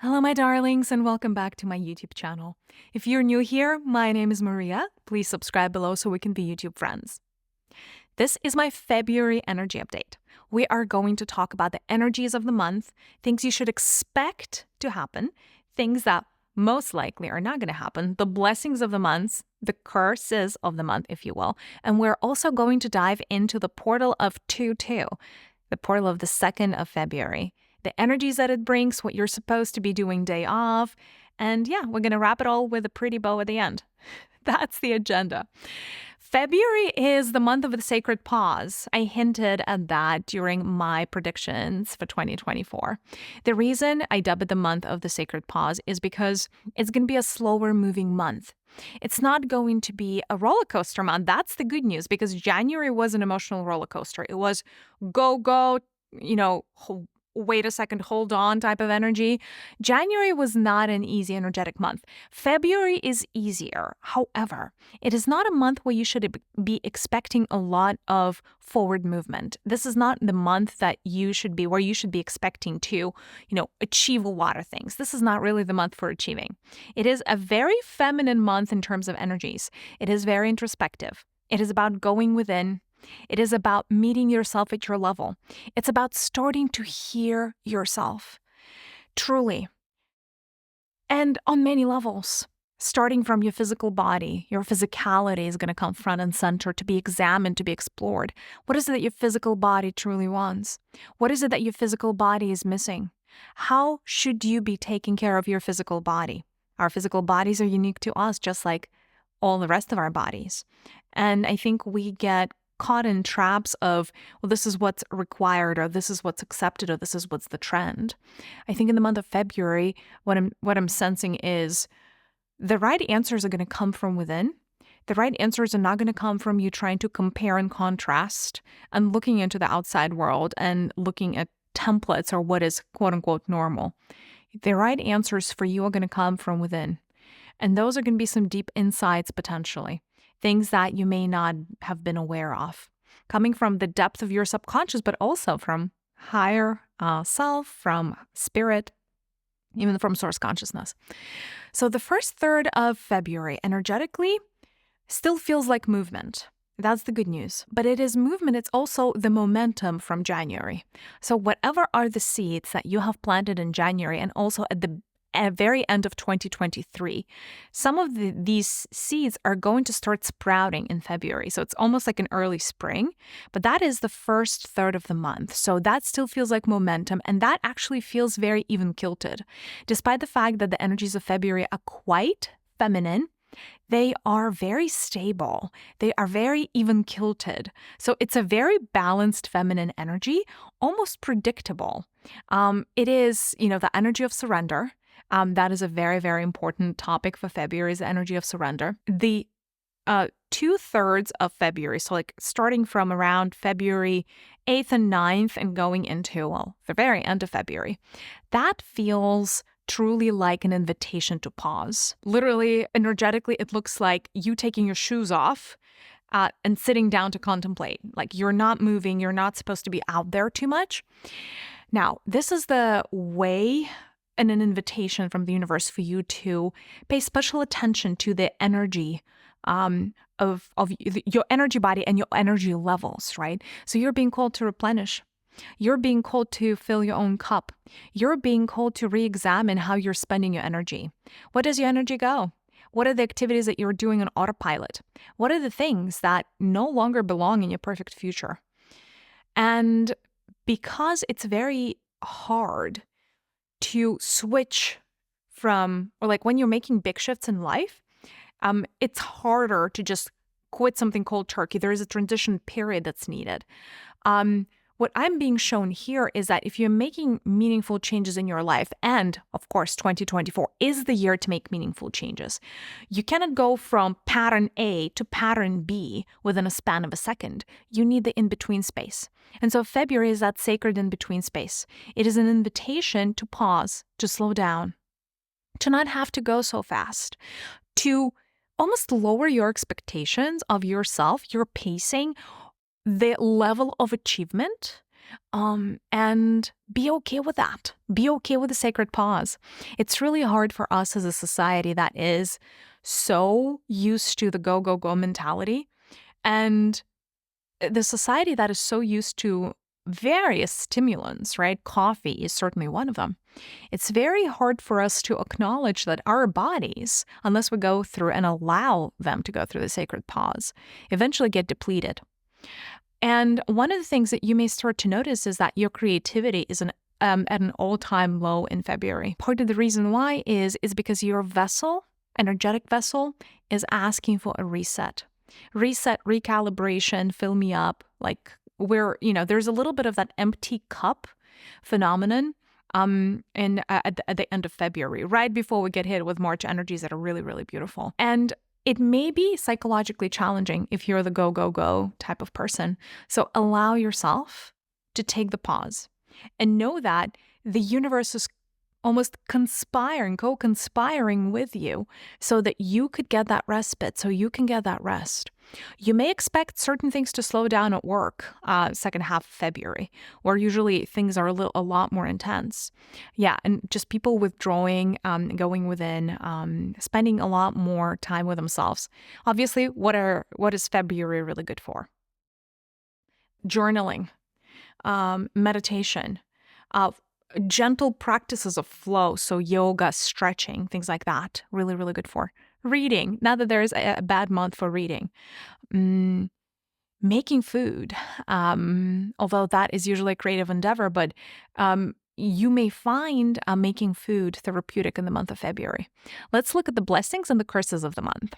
Hello, my darlings, and welcome back to my YouTube channel. If you're new here, my name is Mariya. Please subscribe below so we can be YouTube friends. This is my February energy update. We are going to talk about the energies of the month, things you should expect to happen, things that most likely are not going to happen, the blessings of the months, the curses of the month, if you will. And we're also going to dive into the portal of 2-2, the portal of the 2nd of February. The energies that it brings, what you're supposed to be doing day off. And yeah, we're going to wrap it all with a pretty bow at the end. That's the agenda. February is the month of the sacred pause. I hinted at that during my predictions for 2024. The reason I dubbed it the month of the sacred pause is because it's going to be a slower moving month. It's not going to be a roller coaster month. That's the good news, because January was an emotional roller coaster. It was go, wait a second, hold on type of energy. January was not an easy energetic month. February is easier. However, it is not a month where you should be expecting a lot of forward movement. This is not the month that you should be, where you should be expecting to, achieve a lot of things. This is not really the month for achieving. It is a very feminine month in terms of energies. It is very introspective. It is about going within. It is about meeting yourself at your level. It's about starting to hear yourself, truly. And on many levels, starting from your physical body, your physicality is going to come front and center to be examined, to be explored. What is it that your physical body truly wants? What is it that your physical body is missing? How should you be taking care of your physical body? Our physical bodies are unique to us, just like all the rest of our bodies. And I think we get caught in traps of, well, this is what's required, or this is what's accepted, or this is what's the trend. I think in the month of February, what I'm sensing is the right answers are going to come from within. The right answers are not going to come from you trying to compare and contrast and looking into the outside world and looking at templates or what is quote unquote normal. The right answers for you are going to come from within. And those are going to be some deep insights potentially. Things that you may not have been aware of, coming from the depth of your subconscious, but also from higher self, from spirit, even from source consciousness. So the first third of February, energetically, still feels like movement. That's the good news. But it is movement. It's also the momentum from January. So whatever are the seeds that you have planted in January, and also at the very end of 2023, some of these seeds are going to start sprouting in February. So it's almost like an early spring, but that is the first third of the month. So that still feels like momentum, and that actually feels very even kilted. Despite the fact that the energies of February are quite feminine, they are very stable. They are very even kilted. So it's a very balanced feminine energy, almost predictable. It is, the energy of surrender. That is a very, very important topic for February, is the energy of surrender. The 2/3 of February, so like starting from around February 8th and 9th and going into, the very end of February, that feels truly like an invitation to pause. Literally, energetically, it looks like you taking your shoes off and sitting down to contemplate. Like you're not moving, you're not supposed to be out there too much. Now, this is the way and an invitation from the universe for you to pay special attention to the energy of your energy body and your energy levels, right? So you're being called to replenish. You're being called to fill your own cup. You're being called to re-examine how you're spending your energy. Where does your energy go? What are the activities that you're doing on autopilot? What are the things that no longer belong in your perfect future? And because it's very hard to switch from, or like when you're making big shifts in life, it's harder to just quit something cold turkey. There is a transition period that's needed. What I'm being shown here is that if you're making meaningful changes in your life, and of course, 2024 is the year to make meaningful changes, you cannot go from pattern A to pattern B within a span of a second. You need the in-between space. And so February is that sacred in-between space. It is an invitation to pause, to slow down, to not have to go so fast, to almost lower your expectations of yourself, your pacing, the level of achievement, And be okay with that. Be okay with the sacred pause. It's really hard for us as a society that is so used to the go, go, go mentality. And the society that is so used to various stimulants, right? Coffee is certainly one of them. It's very hard for us to acknowledge that our bodies, unless we go through and allow them to go through the sacred pause, eventually get depleted. And one of the things that you may start to notice is that your creativity is at an all-time low in February. Part of the reason why is because your vessel, energetic vessel, is asking for a reset. Reset, recalibration, fill me up. Like there's a little bit of that empty cup phenomenon at the end of February, right before we get hit with March energies that are really, really beautiful. And it may be psychologically challenging if you're the go, go, go type of person. So allow yourself to take the pause and know that the universe is almost co-conspiring with you so that you could get that respite, so you can get that rest. You may expect certain things to slow down at work second half of February, where usually things are a lot more intense. Yeah, and just people withdrawing, going within, spending a lot more time with themselves. Obviously, what is February really good for? Journaling, meditation, gentle practices of flow, so yoga, stretching, things like that, really, really good for. Reading, now that there's a bad month for reading. Making food, although that is usually a creative endeavor, but you may find making food therapeutic in the month of February. Let's look at the blessings and the curses of the month.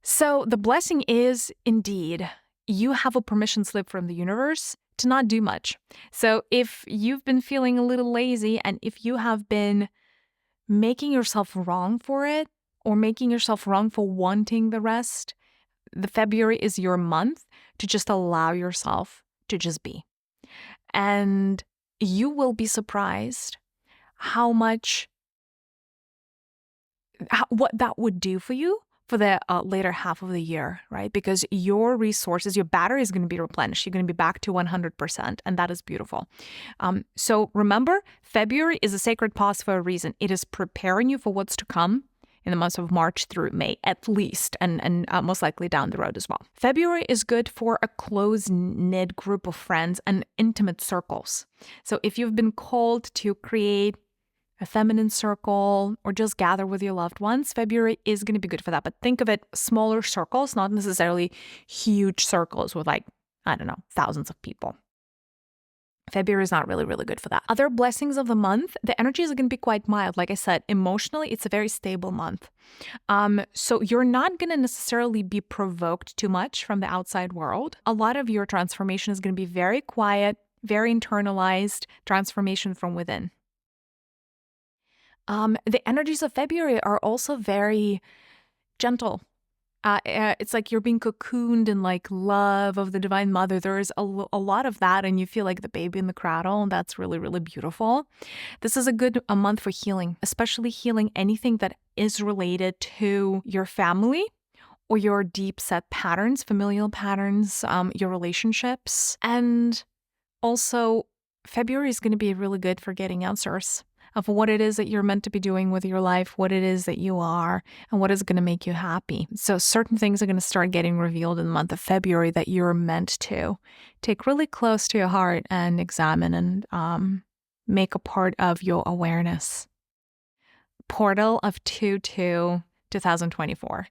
So the blessing is indeed, you have a permission slip from the universe to not do much. So if you've been feeling a little lazy and if you have been making yourself wrong for it or making yourself wrong for wanting the rest, the February is your month to just allow yourself to just be. And you will be surprised what that would do for you for the later half of the year, right? Because your resources, your battery is going to be replenished. You're going to be back to 100%, and that is beautiful. So remember, February is a sacred pause for a reason. It is preparing you for what's to come in the months of March through May, at least, and most likely down the road as well. February is good for a close-knit group of friends and intimate circles. So if you've been called to create a feminine circle, or just gather with your loved ones, February is going to be good for that. But think of it smaller circles, not necessarily huge circles with thousands of people. February is not really, really good for that. Other blessings of the month, the energies are going to be quite mild. Like I said, emotionally, it's a very stable month. So you're not going to necessarily be provoked too much from the outside world. A lot of your transformation is going to be very quiet, very internalized transformation from within. The energies of February are also very gentle. It's like you're being cocooned in love of the Divine Mother. There's a lot of that, and you feel like the baby in the cradle, and that's really, really beautiful. This is a month for healing, especially healing anything that is related to your family or your deep set patterns, familial patterns, your relationships. And also, February is going to be really good for getting answers of what it is that you're meant to be doing with your life, what it is that you are, and what is going to make you happy. So certain things are going to start getting revealed in the month of February that you're meant to take really close to your heart and examine and make a part of your awareness. Portal of 2/2/2024.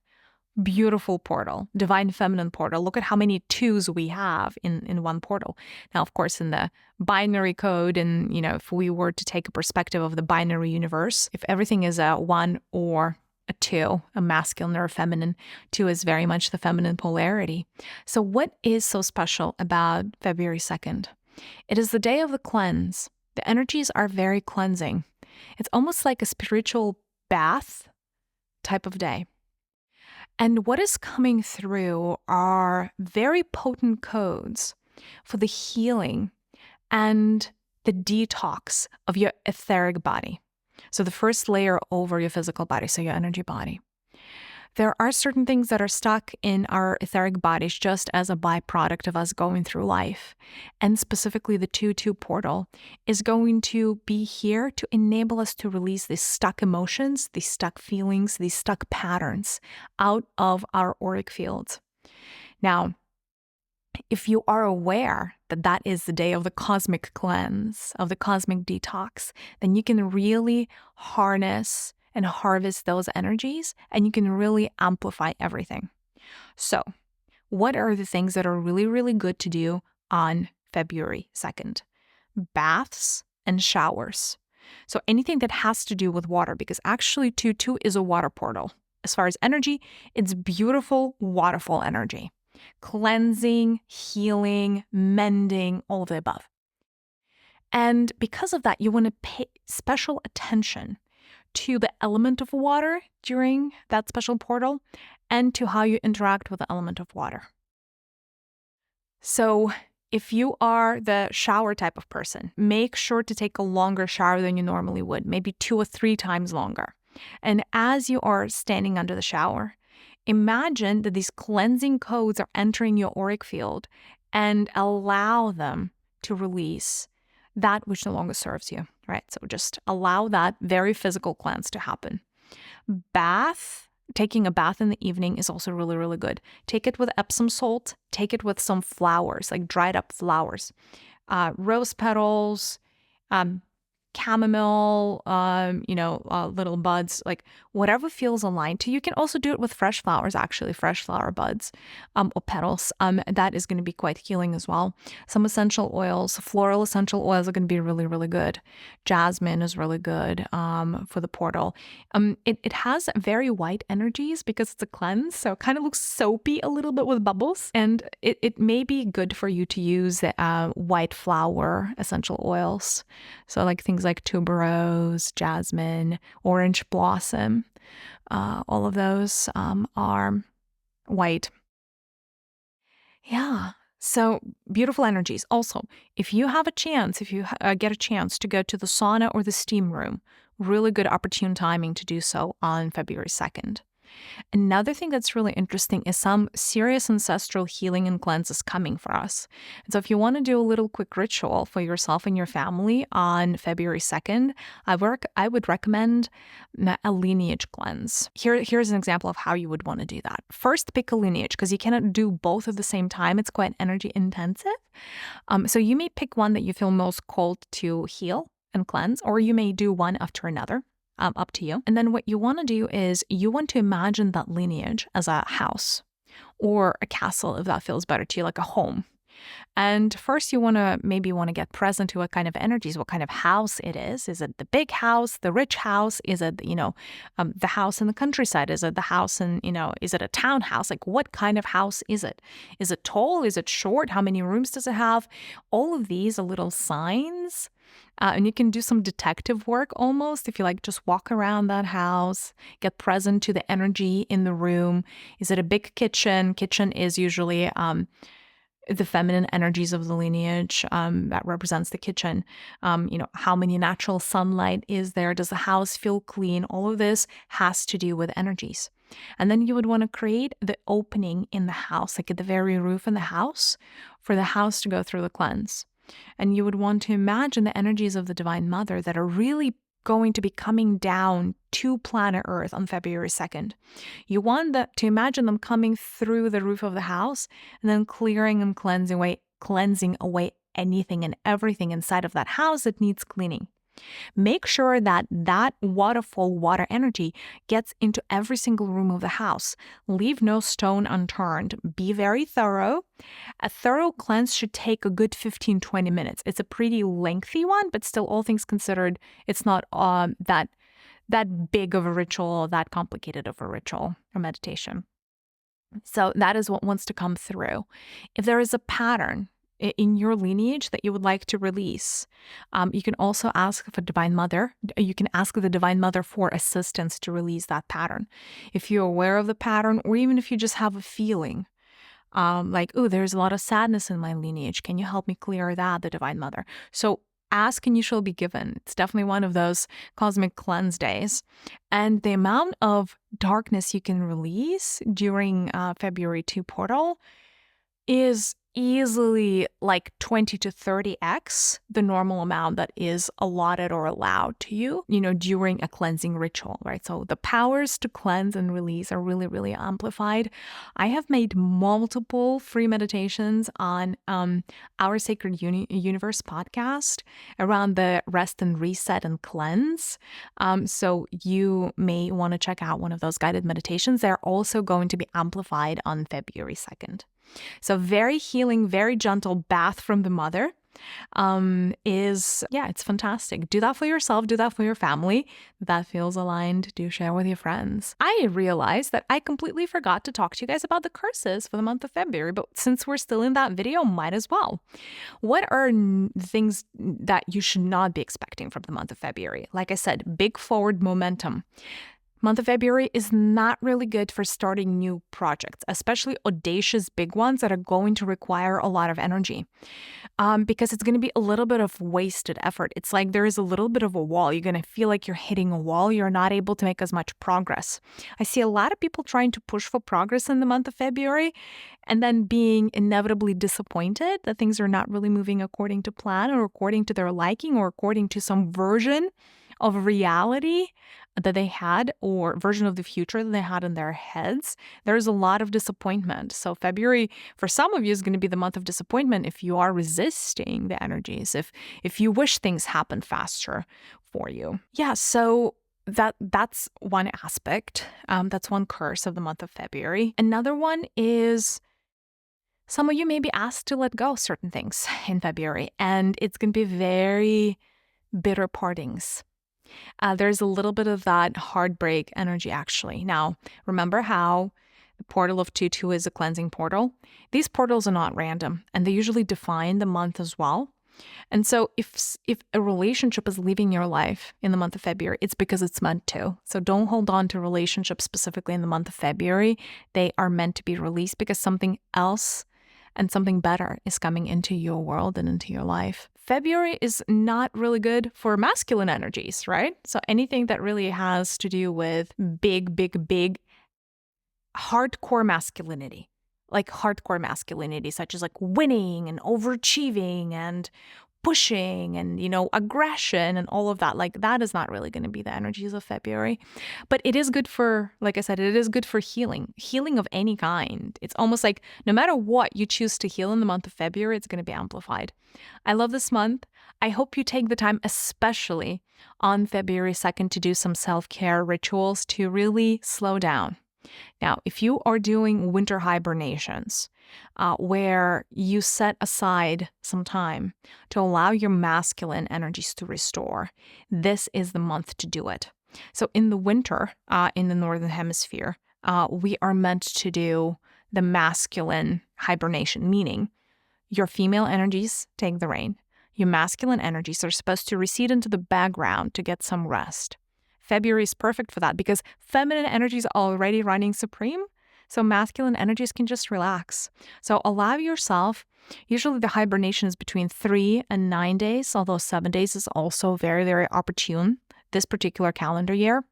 Beautiful portal, divine feminine portal. Look at how many 2s we have in one portal. Now, of course, in the binary code, and if we were to take a perspective of the binary universe, if everything is a 1 or a 2, a masculine or a feminine, 2 is very much the feminine polarity. So what is so special about February 2nd? It is the day of the cleanse. The energies are very cleansing. It's almost like a spiritual bath type of day. And what is coming through are very potent codes for the healing and the detox of your etheric body. So the first layer over your physical body, so your energy body. There are certain things that are stuck in our etheric bodies just as a byproduct of us going through life. And specifically, the 2-2 portal is going to be here to enable us to release these stuck emotions, these stuck feelings, these stuck patterns out of our auric fields. Now, if you are aware that that is the day of the cosmic cleanse, of the cosmic detox, then you can really harness and harvest those energies, and you can really amplify everything. So, what are the things that are really, really good to do on February 2nd? Baths and showers. So anything that has to do with water, because actually 2-2 is a water portal. As far as energy, it's beautiful waterfall energy. Cleansing, healing, mending, all of the above. And because of that, you want to pay special attention to the element of water during that special portal and to how you interact with the element of water. So if you are the shower type of person, make sure to take a longer shower than you normally would, maybe 2 or 3 times longer. And as you are standing under the shower, imagine that these cleansing codes are entering your auric field and allow them to release that which no longer serves you, right? So just allow that very physical cleanse to happen. Taking a bath in the evening is also really, really good. Take it with Epsom salt. Take it with some flowers, like dried up flowers, rose petals, chamomile, little buds, like whatever feels aligned to you. You can also do it with fresh flowers, actually, fresh flower buds or petals. That is going to be quite healing as well. Some essential oils, floral essential oils are going to be really, really good. Jasmine is really good for the portal. It has very white energies because it's a cleanse, so it kind of looks soapy a little bit with bubbles. And it may be good for you to use white flower essential oils. So like things like tuberose, jasmine, orange blossom, all of those are white. Yeah, so beautiful energies. Also, if you have a chance, if you get a chance to go to the sauna or the steam room, really good opportune timing to do so on February 2nd. Another thing that's really interesting is some serious ancestral healing and cleanses coming for us. And so if you want to do a little quick ritual for yourself and your family on February 2nd, I would recommend a lineage cleanse. Here's an example of how you would want to do that. First, pick a lineage because you cannot do both at the same time. It's quite energy intensive. So you may pick one that you feel most called to heal and cleanse, or you may do one after another. Up to you. And then what you want to do is you want to imagine that lineage as a house or a castle, if that feels better to you, like a home. And first you want to get present to what kind of energies, what kind of house it is. Is it the big house, the rich house? Is it, the house in the countryside? Is it the house in, is it a townhouse? Like what kind of house is it? Is it tall? Is it short? How many rooms does it have? All of these are little signs. And you can do some detective work almost if you just walk around that house, get present to the energy in the room. Is it a big kitchen? Kitchen is usually the feminine energies of the lineage that represents the kitchen. How many natural sunlight is there? Does the house feel clean? All of this has to do with energies. And then you would want to create the opening in the house, like at the very roof in the house, for the house to go through the cleanse. And you would want to imagine the energies of the Divine Mother that are really going to be coming down to planet Earth on February 2nd. You want to imagine them coming through the roof of the house and then clearing and cleansing away anything and everything inside of that house that needs cleaning. Make sure that waterfall water energy gets into every single room of the house. Leave no stone unturned. Be very thorough. A thorough cleanse should take a good 15-20 minutes. It's a pretty lengthy one, but still, all things considered, it's not that big of a ritual or that complicated of a ritual or meditation. So that is what wants to come through. If there is a pattern in your lineage that you would like to release, you can also ask for Divine Mother. You can ask the Divine Mother for assistance to release that pattern. If you're aware of the pattern, or even if you just have a feeling there's a lot of sadness in my lineage. Can you help me clear that, the Divine Mother? So ask and you shall be given. It's definitely one of those cosmic cleanse days. And the amount of darkness you can release during February 2 portal is easily like 20 to 30x the normal amount that is allotted or allowed to you, during a cleansing ritual, right? So the powers to cleanse and release are really, really amplified. I have made multiple free meditations on our Sacred Universe podcast around the rest and reset and cleanse. So you may want to check out one of those guided meditations. They're also going to be amplified on February 2nd. So very healing, very gentle bath from the mother it's fantastic. Do that for yourself. Do that for your family. That feels aligned. Do share with your friends. I realized that I completely forgot to talk to you guys about the curses for the month of February, but since we're still in that video, might as well. What are things that you should not be expecting from the month of February? Like I said, big forward momentum. Month of February is not really good for starting new projects, especially audacious big ones that are going to require a lot of energy, because it's going to be a little bit of wasted effort. It's like there is a little bit of a wall. You're going to feel like you're hitting a wall. You're not able to make as much progress. I see a lot of people trying to push for progress in the month of February and then being inevitably disappointed that things are not really moving according to plan or according to their liking or according to some version of reality that they had or version of the future that they had in their heads. There's a lot of disappointment. So February, for some of you, is going to be the month of disappointment if you are resisting the energies, if you wish things happen faster for you. Yeah, so that's one aspect. That's one curse of the month of February. Another one is some of you may be asked to let go certain things in February, and it's going to be very bitter partings. There's a little bit of that heartbreak energy, actually. Now, remember how the portal of 2-2 is a cleansing portal? These portals are not random, and they usually define the month as well. And so if a relationship is leaving your life in the month of February, it's because it's meant to. So don't hold on to relationships specifically in the month of February. They are meant to be released because something else and something better is coming into your world and into your life. February is not really good for masculine energies, right? So anything that really has to do with big hardcore masculinity, such as like winning and overachieving and pushing and, aggression and all of that, like that is not really going to be the energies of February. But it is good for, like I said, it is good for healing of any kind. It's almost like no matter what you choose to heal in the month of February, it's going to be amplified. I love this month. I hope you take the time, especially on February 2nd, to do some self-care rituals to really slow down. Now, if you are doing winter hibernations, where you set aside some time to allow your masculine energies to restore, this is the month to do it. So in the winter, in the Northern Hemisphere, we are meant to do the masculine hibernation, meaning your female energies take the reign. Your masculine energies are supposed to recede into the background to get some rest. February is perfect for that because feminine energies are already running supreme, so masculine energies can just relax. So allow yourself, usually the hibernation is between 3 and 9 days, although 7 days is also very, very opportune this particular calendar year.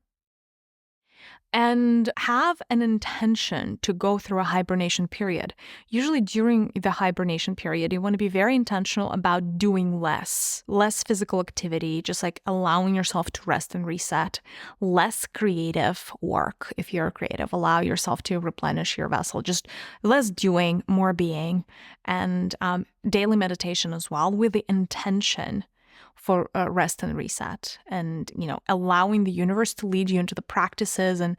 And have an intention to go through a hibernation period. Usually during the hibernation period, you want to be very intentional about doing less physical activity, just like allowing yourself to rest and reset, less creative work. If you're creative, allow yourself to replenish your vessel, just less doing, more being, and daily meditation as well with the intention for rest and reset, and allowing the universe to lead you into the practices and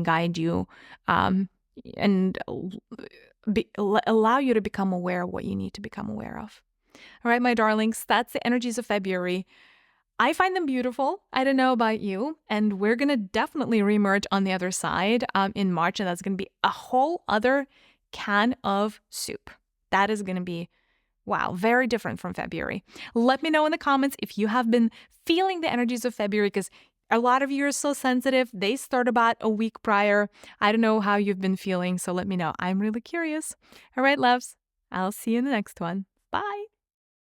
guide you, and allow you to become aware of what you need to become aware of. All right, my darlings, that's the energies of February. I find them beautiful. I don't know about you, and we're gonna definitely reemerge on the other side in March, and that's gonna be a whole other can of soup. That is gonna be wow, very different from February. Let me know in the comments if you have been feeling the energies of February, because a lot of you are so sensitive. They start about a week prior. I don't know how you've been feeling, so let me know. I'm really curious. All right, loves, I'll see you in the next one. Bye.